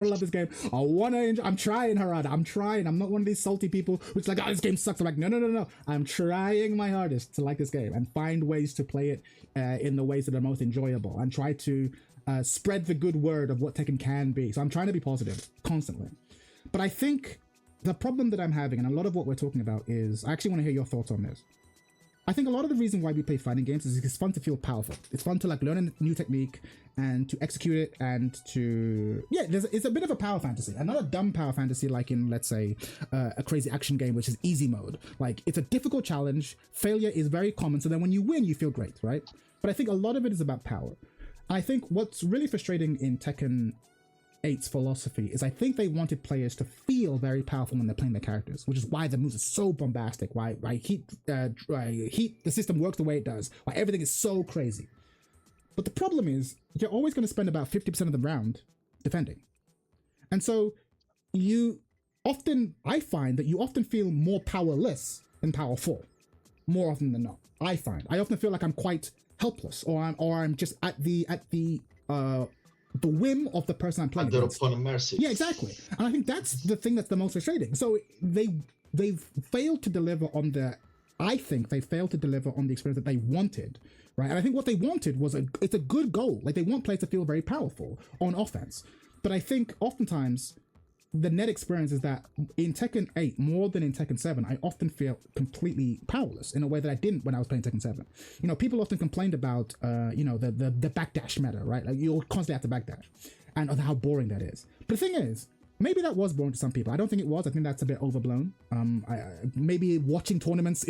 love this game. I want to enjoy. I'm trying, Harada. I'm trying. I'm not one of these salty people who's like, oh, this game sucks. I'm like, no. I'm trying my hardest to like this game and find ways to play it in the ways that are most enjoyable and try to spread the good word of what Tekken can be. So I'm trying to be positive constantly. But I think the problem that I'm having, and a lot of what we're talking about is, I actually want to hear your thoughts on this. I think a lot of the reason why we play fighting games is it's fun to feel powerful. It's fun to like learn a new technique and to execute it and to, yeah, it's a bit of a power fantasy. And not a dumb power fantasy like in, let's say, a crazy action game, which is easy mode. Like, it's a difficult challenge. Failure is very common. So then when you win, you feel great, right? But I think a lot of it is about power. I think what's really frustrating in Tekken 8's philosophy is I think they wanted players to feel very powerful when they're playing their characters, which is why the moves are so bombastic, why heat the system works the way it does, why everything is so crazy. But the problem is you're always going to spend about 50% of the round defending. And so I find that you often feel more powerless than powerful, more often than not. I often feel like I'm quite helpless, or I'm just at the whim of the person I'm playing against. Upon mercy. Yeah, exactly. And I think that's the thing that's the most frustrating. So they've failed to deliver on I think they failed to deliver on the experience that they wanted, right? And I think what they wanted was it's a good goal. Like, they want players to feel very powerful on offense. But I think oftentimes the net experience is that in Tekken 8, more than in Tekken 7, I often feel completely powerless in a way that I didn't when I was playing Tekken 7. You know, people often complained about, the backdash meta, right? Like, you constantly have to backdash and how boring that is. But the thing is, maybe that was boring to some people. I don't think it was. I think that's a bit overblown. Maybe watching tournaments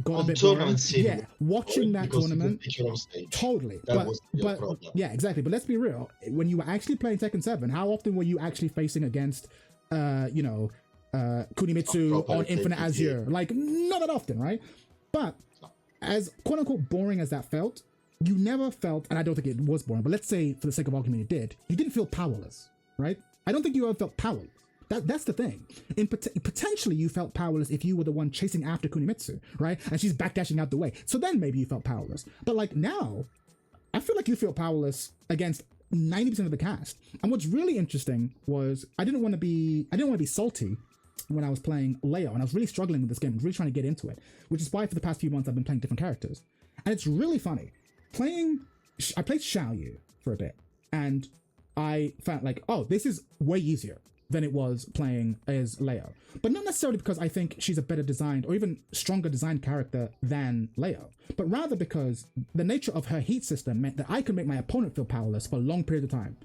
got a bit boring. Yeah, watching that tournament. Totally. But yeah, exactly. But let's be real. When you were actually playing Tekken 7, how often were you actually facing against, Kunimitsu on Infinite Azure? Like, not that often, right? But as quote unquote boring as that felt, you never felt, and I don't think it was boring, but let's say for the sake of argument it did, you didn't feel powerless, right? I don't think you ever felt powerless. That's the thing. Potentially you felt powerless if you were the one chasing after Kunimitsu, right? And she's backdashing out the way. So then maybe you felt powerless. But like now, I feel like you feel powerless against 90% of the cast. And what's really interesting was I didn't want to be salty when I was playing Leo, and I was really struggling with this game, really trying to get into it, which is why for the past few months I've been playing different characters. And it's really funny. I played Xiaoyu for a bit, and I felt like, oh, this is way easier than it was playing as Leo. But not necessarily because I think she's a better designed or even stronger designed character than Leo, but rather because the nature of her heat system meant that I could make my opponent feel powerless for a long period of time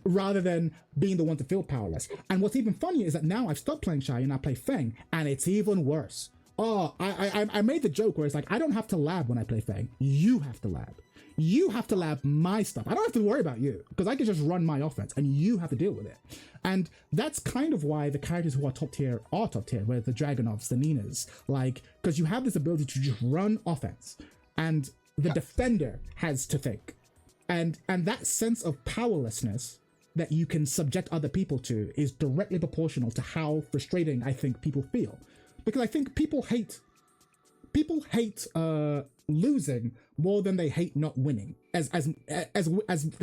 rather than being the one to feel powerless. And what's even funnier is that now I've stopped playing Xiaoyu and I play Feng, and it's even worse. Oh, I made the joke where it's like, I don't have to lab when I play Feng. You have to lab. You have to lab my stuff. I don't have to worry about you because I can just run my offense and you have to deal with it. And that's kind of why the characters who are top tier, where the Dragonovs, the Ninas, like, because you have this ability to just run offense and the defender has to think. And that sense of powerlessness that you can subject other people to is directly proportional to how frustrating I think people feel. Because I think people hate losing more than they hate not winning. As I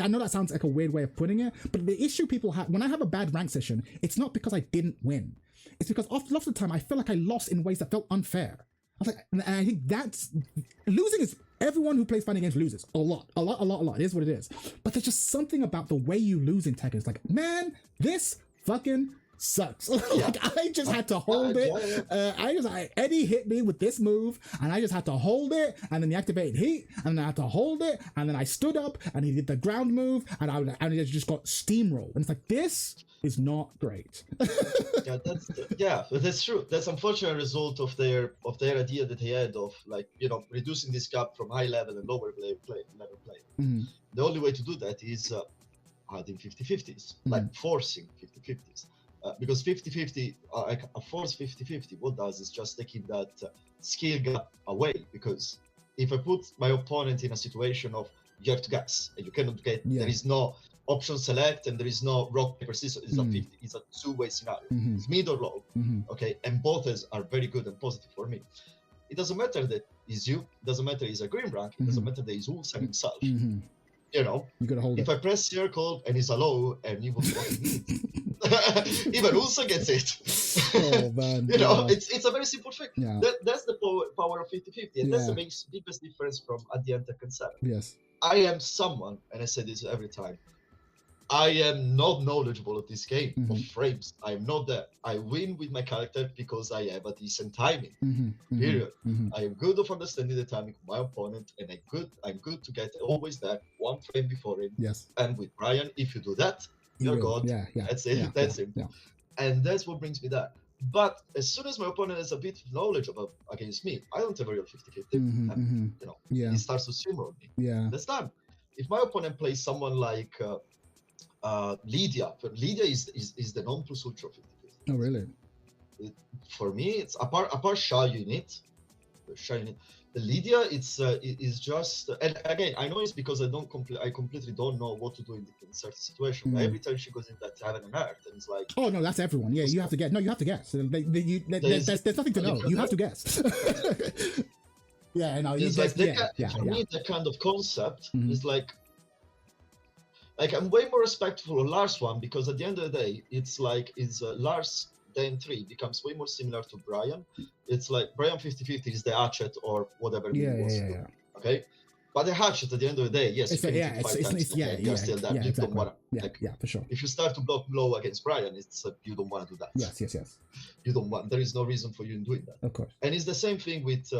know that sounds like a weird way of putting it, but the issue people have when I have a bad rank session, it's not because I didn't win. It's because lots of the time I feel like I lost in ways that felt unfair. I was like, and I think that's losing is everyone who plays fighting games loses a lot. It is what it is. But there's just something about the way you lose in Tekken. It's like, man, this fucking sucks. Like, I just had to hold it. Eddie hit me with this move, and I just had to hold it, and then he activated heat, and then I had to hold it, and then I stood up, and he did the ground move, and I just got steamrolled. And it's like, this is not great. That's true. That's unfortunate result of their idea that they had of, like, reducing this gap from high level and lower level play. Mm-hmm. The only way to do that is adding 50-50s, like forcing 50-50s. Because 50-50, a force 50-50, what does is just taking that skill gap away. Because if I put my opponent in a situation of you have to guess and you cannot get, there is no option select and there is no rock paper scissors. It's a 50. It's a two-way scenario. It's mid or low. Okay, and both are very good and positive for me. It doesn't matter that he's you. It doesn't matter he's a green rank. It doesn't matter that he's Ulsan himself. You know, You gotta hold if it. I press circle and it's a low and he was blocking it, even also gets it. Oh man. You know, Yeah. it's a very simple trick. Yeah. That's the power of 50-50, and that's the Yeah. biggest difference from at the end Tekken 7. Yes. I am someone, and I say this every time, I am not knowledgeable of this game of frames. I'm not there. I win with my character because I have a decent timing. Period. I am good of understanding the timing of my opponent, and I'm good to get always there 1 frame before him. Yes. And with Brian, if you do that, you're God. Yeah. That's it. That's it. Yeah. And that's what brings me there. But as soon as my opponent has a bit of knowledge against me, I don't have a real 50-50. You know, he starts to steamroll me. Yeah. That's done. If my opponent plays someone like Lydia, but Lydia is the non plus ultra 50-50. Oh really? For me, it's apart Shah unit, the Lydia is just, and again I know it's because I completely don't know what to do in certain situations. But every time she goes in that heaven and earth, and it's like, oh no, that's everyone. Yeah, you have to guess. No, you have to guess. There's nothing to know. You have to guess. Yeah, no, it's like for me that kind of concept is like I'm way more respectful of Lars one, because at the end of the day, it's like Lars Dame 3 becomes way more similar to Brian. It's like Brian 50-50 is the hatchet or whatever he wants to do. Okay? But the hatchet at the end of the day, yes, you're still there. You don't want to, for sure. If you start to block low against Brian, it's you don't want to do that. Yes. You don't want. There is no reason for you in doing that. Of course. And it's the same thing with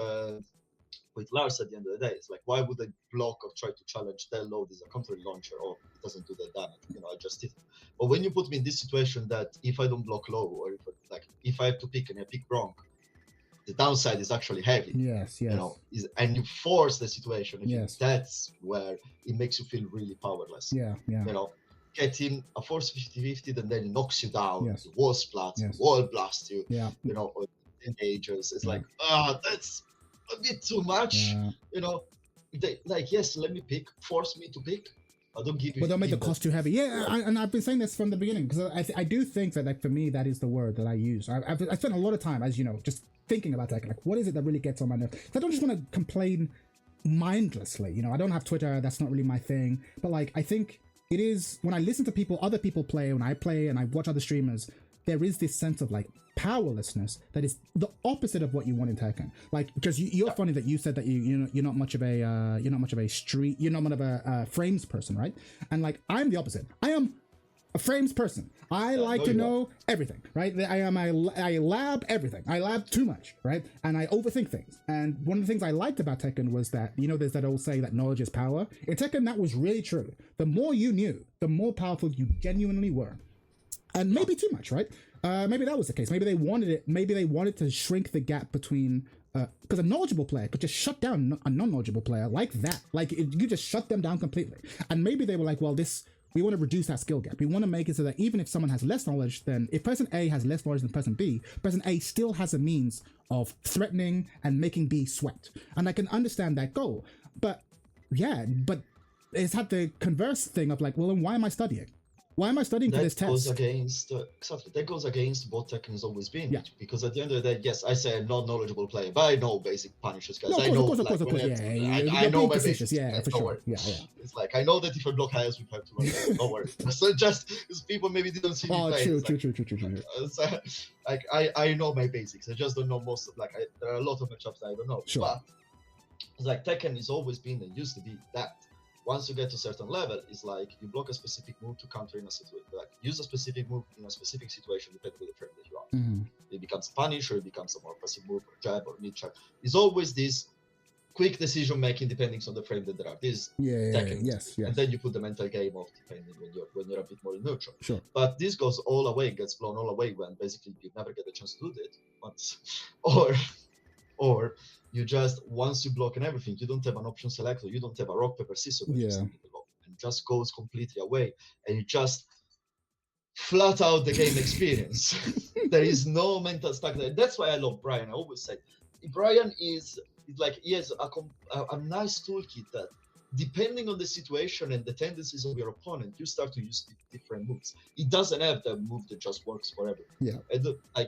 Lars at the end of the day. It's like, why would I block or try to challenge their load as a counter launcher, or it doesn't do the damage? You know, I just did it. But when you put me in this situation that if I don't block low, or if I have to pick and I pick wrong, the downside is actually heavy. Yes. You know, and you force the situation. That's where it makes you feel really powerless. Yeah. You know, getting a force 50-50, and then it knocks you down. Yes. The wall splats, the wall blasts you. Yeah. You know, or engages. It's like, that's a bit too much. You know, yes, let me pick, force me to pick. I don't give you. But don't make the cost too heavy. Yeah, and I've been saying this from the beginning, because I do think that, like, for me, that is the word that I use. I spent a lot of time, as you know, just thinking about that. Like, what is it that really gets on my nerves? I don't just want to complain mindlessly. You know, I don't have Twitter. That's not really my thing. But like, I think it is, when I listen to other people play, when I play and I watch other streamers, there is this sense of like powerlessness that is the opposite of what you want in Tekken. Like, because you're funny that you said that you're not much of a frames person, right? And like, I'm the opposite. I am a frames person. I like to know everything, right? I lab everything. I lab too much, right? And I overthink things. And one of the things I liked about Tekken was that, you know, there's that old saying that knowledge is power. In Tekken, that was really true. The more you knew, the more powerful you genuinely were. And maybe too much, right? Maybe that was the case. Maybe they wanted it. Maybe they wanted to shrink the gap between, because a knowledgeable player could just shut down a non-knowledgeable player like that. Like, you just shut them down completely. And maybe they were like, well, we want to reduce that skill gap. We want to make it so that even if someone has less knowledge, then if person A has less knowledge than person B, person A still has a means of threatening and making B sweat. And I can understand that goal. But it's had the converse thing of like, well, then why am I studying? Why am I studying for this test? That goes against what Tekken has always been. Yeah. Because at the end of the day, yes, I say I'm not knowledgeable player, but I know basic punishes, guys. I know my basics. Yeah, for sure. Yeah. It's like, I know that if I block highs, we have to run. Don't worry. So just because people maybe didn't see me play. True. So, like, I know my basics. I just don't know most of, there are a lot of matchups that I don't know. Sure. But it's like Tekken has always been and used to be that. Once you get to a certain level, it's like you block a specific move to counter in a situation. Like, use a specific move in a specific situation depending on the frame that you are. It becomes punish, or it becomes a more passive move, or jab, or mid charge. It's always this quick decision making depending on the frame that there are. This yes. And then you put the mental game off depending when you're a bit more neutral. Sure. But this goes all away, gets blown all away when basically you never get a chance to do that once, or you just, once you block and everything, you don't have an option selector, you don't have a rock, paper, scissors, and just goes completely away, and you just flat out the game experience. There is no mental stack there. That's why I love Brian. I always say, Brian is like, he has a nice toolkit that, depending on the situation and the tendencies of your opponent, you start to use different moves. It doesn't have the move that just works forever. Yeah. And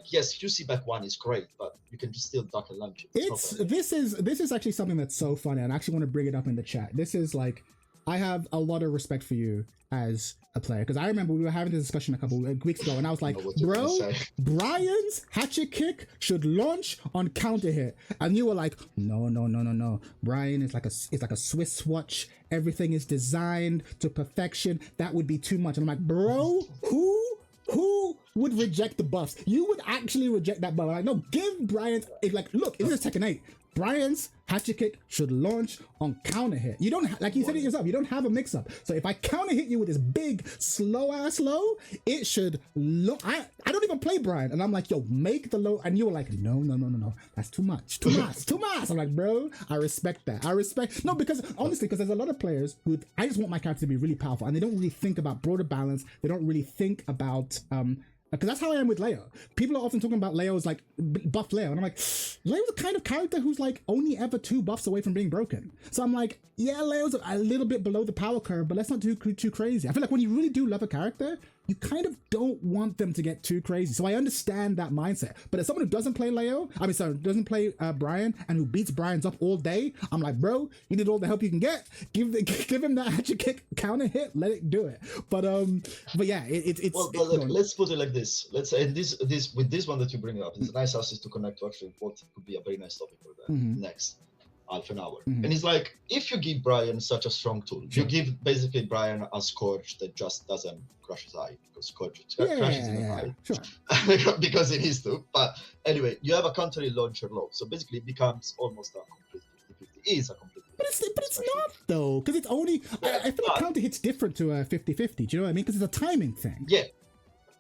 yes, QC back one is great, but you can just still duck and lunge it. This is actually something that's so funny, and I actually want to bring it up in the chat. This is like, I have a lot of respect for you as a player, because I remember we were having this discussion a couple of weeks ago, and I was like, bro, Brian's hatchet kick should launch on counter hit, and you were like, no, Brian is like a Swiss watch, everything is designed to perfection, that would be too much. And I'm like, bro, who would reject the buffs? You would actually reject that buff. Like, no, give Brian's, like, look, this is Tekken 8. Brian's hatchet kick should launch on counter hit. You don't, like you said it yourself, you don't have a mix up. So if I counter hit you with this big, slow ass low, it should look, I don't even play Brian. And I'm like, yo, make the low. And you were like, no. That's too much. I'm like, bro, I respect that. No, because honestly, because there's a lot of players who, I just want my character to be really powerful, and they don't really think about broader balance. They don't really think about, because that's how I am with Leo. People are often talking about Leo as like buff Leo, and I'm like, Leo's the kind of character who's like only ever 2 buffs away from being broken. So I'm like, yeah, Leo's a little bit below the power curve, but let's not do too crazy. I feel like when you really do love a character, you kind of don't want them to get too crazy. So I understand that mindset. But as someone who doesn't play doesn't play Brian, and who beats Brian's up all day, I'm like, bro, you need all the help you can get. Give him that hatchet kick counter hit. Let it do it. But yeah, it's. Well, look, let's put it like this. Let's say this with this one that you bring up, it's a nice assist to connect to actually what could be a very nice topic for the next half an hour. And it's like, if you give Brian such a strong tool, you give basically Brian a Scourge that just doesn't crush his eye, because Scourge crashes in the eye. Sure. Because it needs to. But anyway, you have a counter launcher low, so basically it becomes almost a complete 50-50. It is a complete 50-50. But it's not though, because it's only, I feel like counter hit's different to a 50-50. Do you know what I mean? Because it's a timing thing.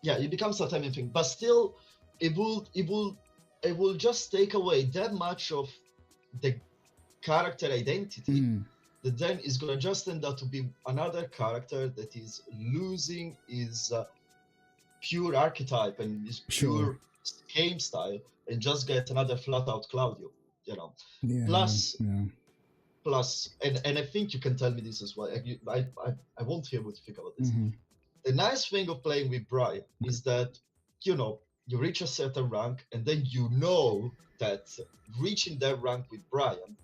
Yeah, it becomes a timing thing, but still it will just take away that much of the character identity that then is going to just end up to be another character that is losing his pure archetype and his pure game style, and just get another flat out Claudio, you know. Plus, and I think you can tell me this as well. I won't hear what you think about this. The nice thing of playing with Brian is that, you know, you reach a certain rank, and then you know that reaching that rank with Brian,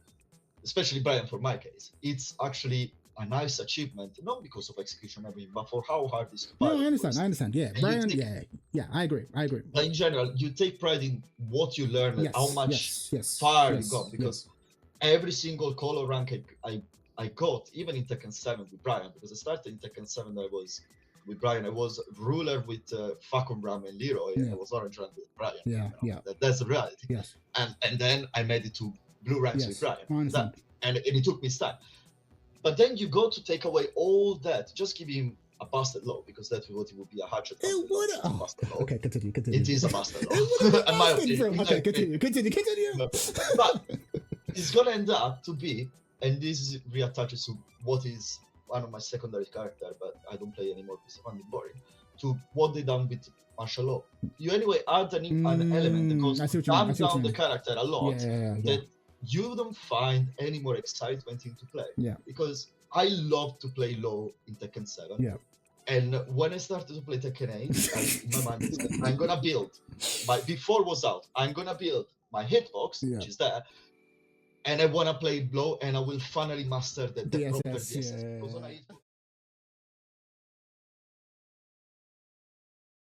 especially Brian for my case, it's actually a nice achievement, not because of execution, but for how hard it is to play. No, I understand. Yeah, Brian, yeah, I agree. But in general, you take pride in what you learn and how much far you got, because every single color rank I got, even in Tekken 7 with Brian, because I started in Tekken 7, I was ruler with Falcon Ram and Leroy, and I was orange rank with Brian. That's the reality. Yes. And then I made it to blue ranks with Brian. And it took me time. But then you go to take away all that, just give him a busted low, because that's what it would be, a hatchet. It would. Okay, continue. It is a busted low. In my opinion. Okay, continue. But it's gonna end up to be, and this reattaches to what is one of my secondary character, but I don't play anymore because I find it boring, to what they done with martial law. You anyway add an element that goes down the character a lot, that you don't find any more excitement into play. Because I love to play low in Tekken 7. And when I started to play Tekken 8, in my mind is that I'm gonna build, before was out, I'm gonna build my hitbox, which is there, and I wanna play low, and I will finally master the proper DSS.